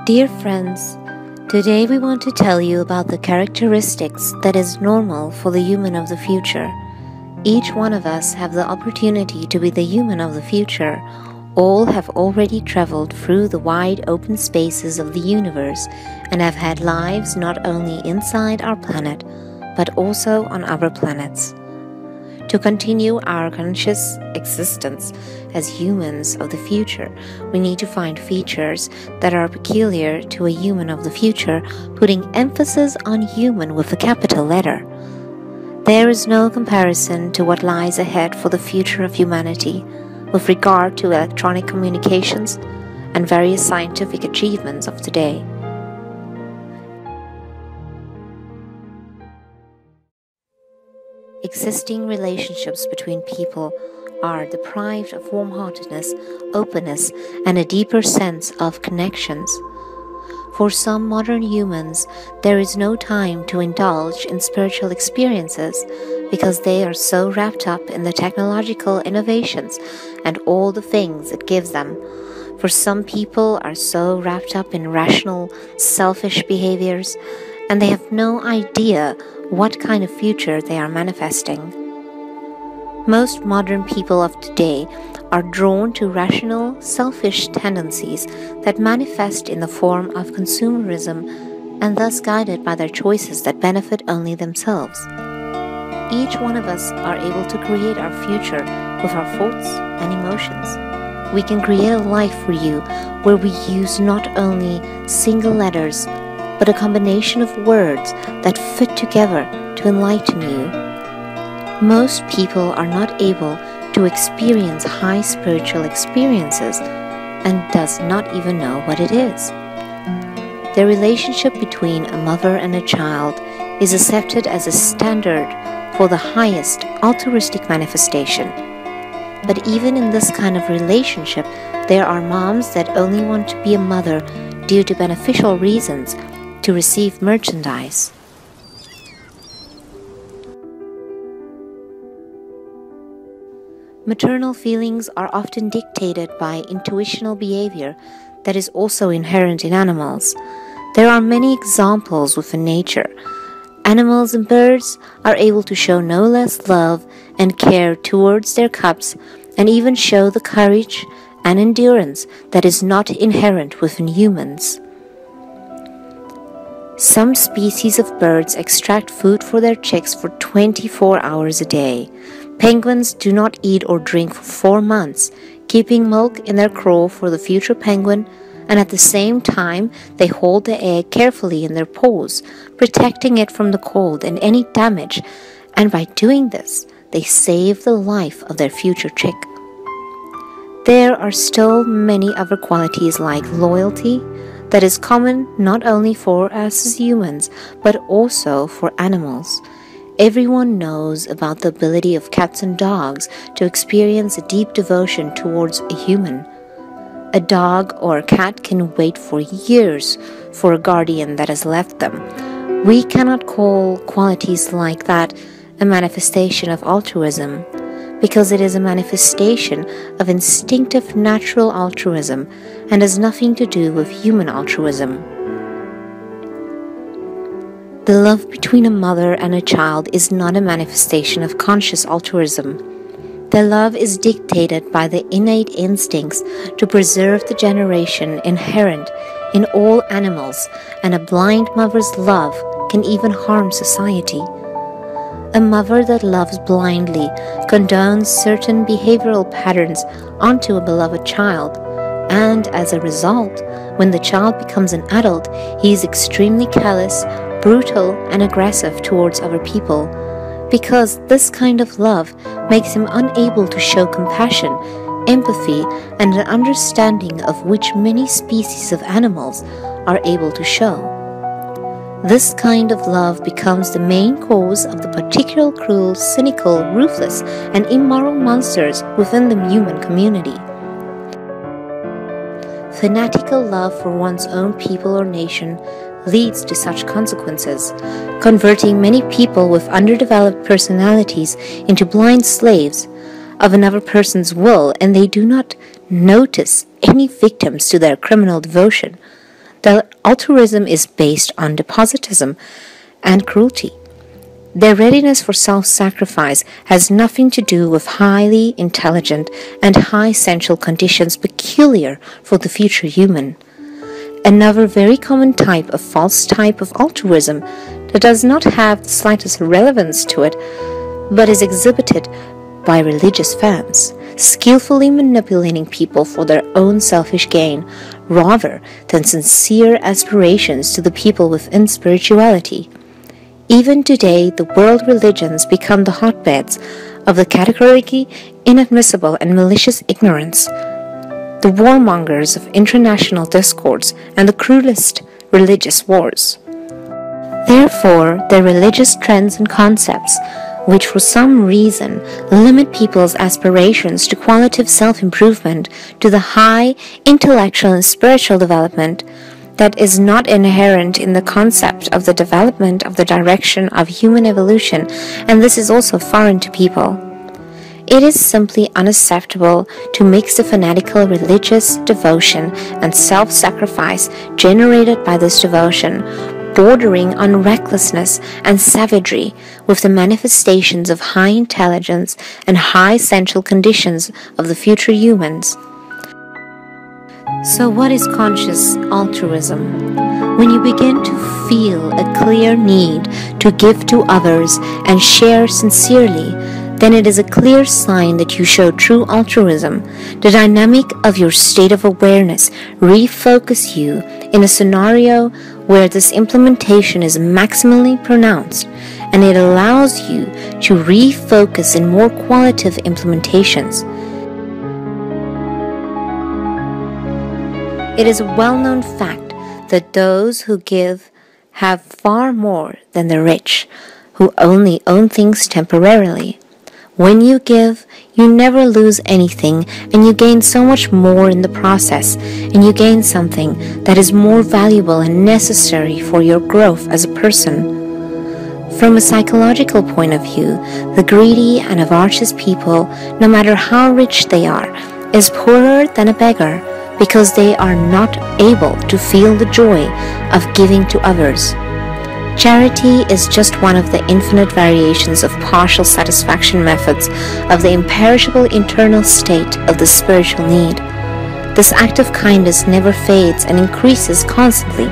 Dear friends, today we want to tell you about the characteristics that is normal for the human of the future. Each one of us have the opportunity to be the human of the future. All have already traveled through the wide open spaces of the universe and have had lives not only inside our planet, but also on other planets. To continue our conscious existence as humans of the future, we need to find features that are peculiar to a human of the future, putting emphasis on human with a capital letter. There is no comparison to what lies ahead for the future of humanity with regard to electronic communications and various scientific achievements of today. Existing relationships between people are deprived of warm-heartedness, openness, and a deeper sense of connections. For some modern humans, there is no time to indulge in spiritual experiences because they are so wrapped up in the technological innovations and all the things it gives them. For some people are so wrapped up in rational, selfish behaviors, and they have no idea what kind of future they are manifesting. Most modern people of today are drawn to rational, selfish tendencies that manifest in the form of consumerism and thus guided by their choices that benefit only themselves. Each one of us are able to create our future with our thoughts and emotions. We can create a life for you where we use not only single letters, but a combination of words that fit together to enlighten you. Most people are not able to experience high spiritual experiences and does not even know what it is. The relationship between a mother and a child is accepted as a standard for the highest altruistic manifestation. But even in this kind of relationship, there are moms that only want to be a mother due to beneficial reasons, to receive merchandise. Maternal feelings are often dictated by intuitional behavior that is also inherent in animals. There are many examples within nature. Animals and birds are able to show no less love and care towards their cubs and even show the courage and endurance that is not inherent within humans. Some species of birds extract food for their chicks for 24 hours a day. Penguins do not eat or drink for 4 months, keeping milk in their craw for the future penguin, and at the same time they hold the egg carefully in their paws, protecting it from the cold and any damage, and by doing this, they save the life of their future chick. There are still many other qualities like loyalty, that is common not only for us as humans, but also for animals. Everyone knows about the ability of cats and dogs to experience a deep devotion towards a human. A dog or a cat can wait for years for a guardian that has left them. We cannot call qualities like that a manifestation of altruism, because it is a manifestation of instinctive natural altruism and has nothing to do with human altruism. The love between a mother and a child is not a manifestation of conscious altruism. The love is dictated by the innate instincts to preserve the generation inherent in all animals, and a blind mother's love can even harm society. A mother that loves blindly condones certain behavioral patterns onto a beloved child, and as a result, when the child becomes an adult, he is extremely callous, brutal, and aggressive towards other people, because this kind of love makes him unable to show compassion, empathy, and an understanding of which many species of animals are able to show. This kind of love becomes the main cause of the particular cruel, cynical, ruthless, and immoral monsters within the human community. Fanatical love for one's own people or nation leads to such consequences, converting many people with underdeveloped personalities into blind slaves of another person's will, and they do not notice any victims to their criminal devotion. The altruism is based on depositism and cruelty. Their readiness for self-sacrifice has nothing to do with highly intelligent and high sensual conditions peculiar for the future human. Another very common type of false type of altruism that does not have the slightest relevance to it, but is exhibited by religious fans, skillfully manipulating people for their own selfish gain, rather than sincere aspirations to the people within spirituality. Even today, the world religions become the hotbeds of the categorically inadmissible and malicious ignorance, the warmongers of international discords, and the cruelest religious wars. Therefore, the religious trends and concepts, which for some reason limit people's aspirations to qualitative self-improvement, to the high intellectual and spiritual development, that is not inherent in the concept of the development of the direction of human evolution, and this is also foreign to people. It is simply unacceptable to mix the fanatical religious devotion and self-sacrifice generated by this devotion, bordering on recklessness and savagery, with the manifestations of high intelligence and high sensual conditions of the future humans. So what is conscious altruism? When you begin to feel a clear need to give to others and share sincerely, then it is a clear sign that you show true altruism. The dynamic of your state of awareness refocus you in a scenario where this implementation is maximally pronounced, and it allows you to refocus in more qualitative implementations. It is a well-known fact that those who give have far more than the rich, who only own things temporarily. When you give, you never lose anything, and you gain so much more in the process, and you gain something that is more valuable and necessary for your growth as a person. From a psychological point of view, the greedy and avaricious people, no matter how rich they are, is poorer than a beggar, because they are not able to feel the joy of giving to others. Charity is just one of the infinite variations of partial satisfaction methods of the imperishable internal state of the spiritual need. This act of kindness never fades and increases constantly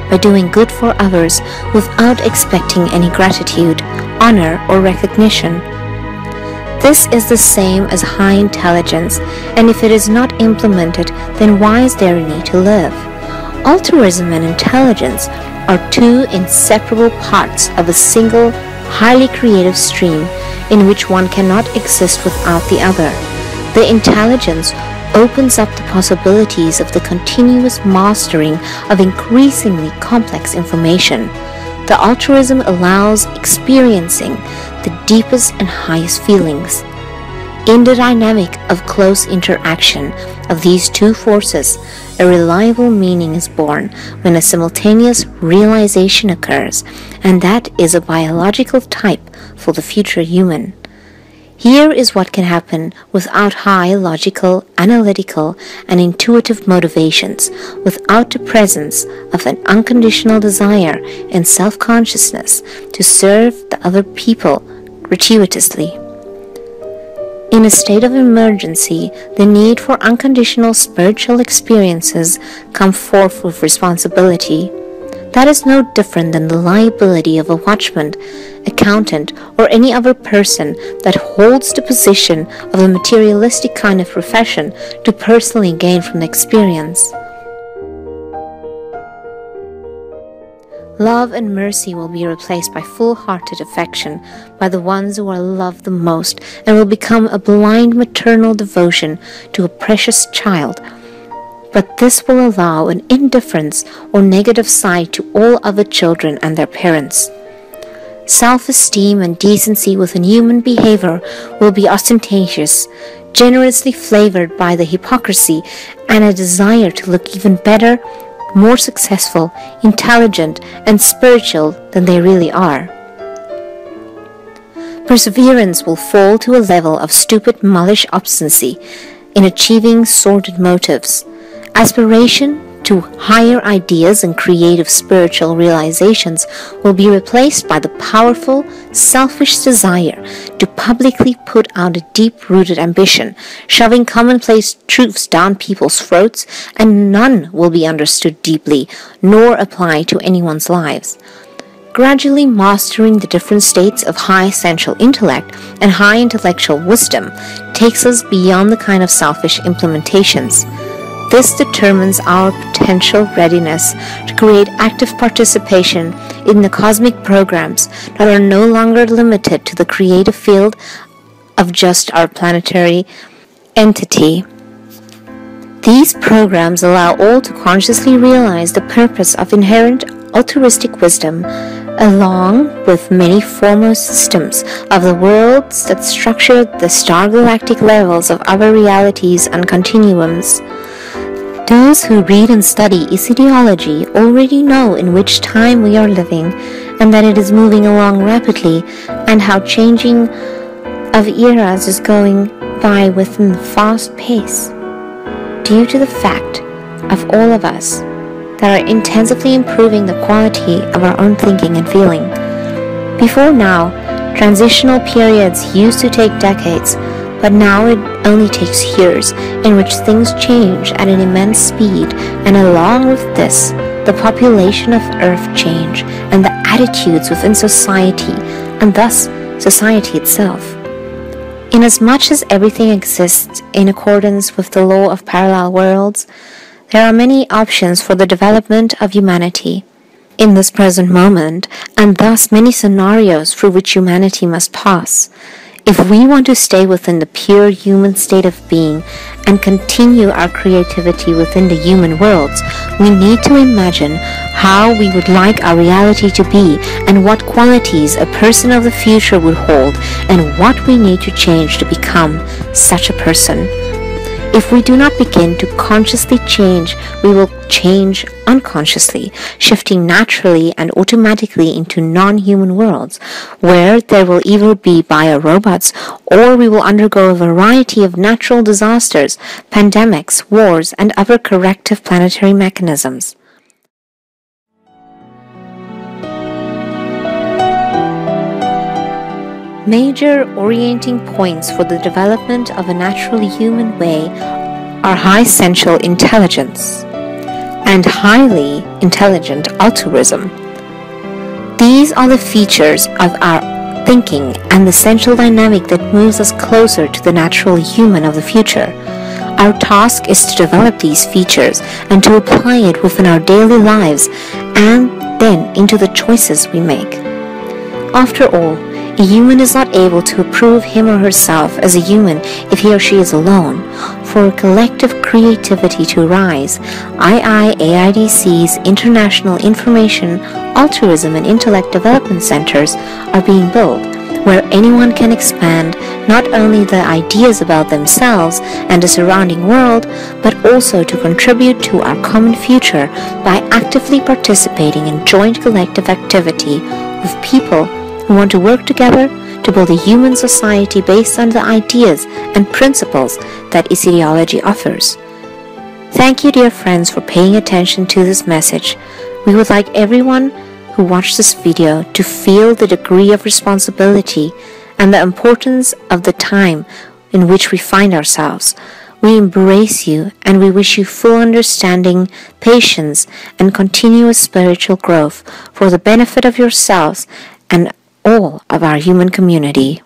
by doing good for others without expecting any gratitude, honor, or recognition. This is the same as high intelligence, and if it is not implemented, then why is there a need to live? Altruism and intelligence are two inseparable parts of a single, highly creative stream in which one cannot exist without the other. The intelligence opens up the possibilities of the continuous mastering of increasingly complex information. The altruism allows experiencing the deepest and highest feelings. In the dynamic of close interaction of these two forces, a reliable meaning is born when a simultaneous realization occurs, and that is a biological type for the future human. Here is what can happen without high logical, analytical, and intuitive motivations, without the presence of an unconditional desire and self-consciousness to serve the other people gratuitously. In a state of emergency, the need for unconditional spiritual experiences come forth with responsibility. That is no different than the liability of a watchman, accountant, or any other person that holds the position of a materialistic kind of profession to personally gain from the experience. Love and mercy will be replaced by full-hearted affection by the ones who are loved the most, and will become a blind maternal devotion to a precious child. But this will allow an indifference or negative side to all other children and their parents. Self-esteem and decency within human behavior will be ostentatious, generously flavored by the hypocrisy and a desire to look even better, more successful, intelligent, and spiritual than they really are. Perseverance will fall to a level of stupid, mulish obstinacy in achieving sordid motives. Aspiration, to higher ideas and creative spiritual realizations will be replaced by the powerful, selfish desire to publicly put out a deep-rooted ambition, shoving commonplace truths down people's throats, and none will be understood deeply nor apply to anyone's lives. Gradually mastering the different states of high sensual intellect and high intellectual wisdom takes us beyond the kind of selfish implementations. This determines our potential readiness to create active participation in the cosmic programs that are no longer limited to the creative field of just our planetary entity. These programs allow all to consciously realize the purpose of inherent altruistic wisdom, along with many foremost systems of the worlds that structure the star galactic levels of our realities and continuums. Those who read and study Iissiidiology already know in which time we are living, and that it is moving along rapidly, and how changing of eras is going by within the fast pace, due to the fact of all of us that are intensively improving the quality of our own thinking and feeling. Before now, transitional periods used to take decades, but now it only takes years, in which things change at an immense speed, and along with this, the population of Earth change, and the attitudes within society, and thus society itself. Inasmuch as everything exists in accordance with the law of parallel worlds, there are many options for the development of humanity in this present moment, and thus many scenarios through which humanity must pass. If we want to stay within the pure human state of being and continue our creativity within the human worlds, we need to imagine how we would like our reality to be and what qualities a person of the future would hold and what we need to change to become such a person. If we do not begin to consciously change, we will change unconsciously, shifting naturally and automatically into non-human worlds, where there will either be bio-robots or we will undergo a variety of natural disasters, pandemics, wars, and other corrective planetary mechanisms. Major orienting points for the development of a naturally human way are high sensual intelligence and highly intelligent altruism. These are the features of our thinking and the sensual dynamic that moves us closer to the natural human of the future. Our task is to develop these features and to apply it within our daily lives and then into the choices we make. After all, a human is not able to approve him or herself as a human if he or she is alone. For collective creativity to rise, Iissii's International Information, Altruism and Intellect Development Centers are being built, where anyone can expand not only the ideas about themselves and the surrounding world, but also to contribute to our common future by actively participating in joint collective activity with people who want to work together to build a human society based on the ideas and principles that Iissiidiology offers. Thank you, dear friends, for paying attention to this message. We would like everyone who watched this video to feel the degree of responsibility and the importance of the time in which we find ourselves. We embrace you and we wish you full understanding, patience, and continuous spiritual growth for the benefit of yourselves and all of our human community.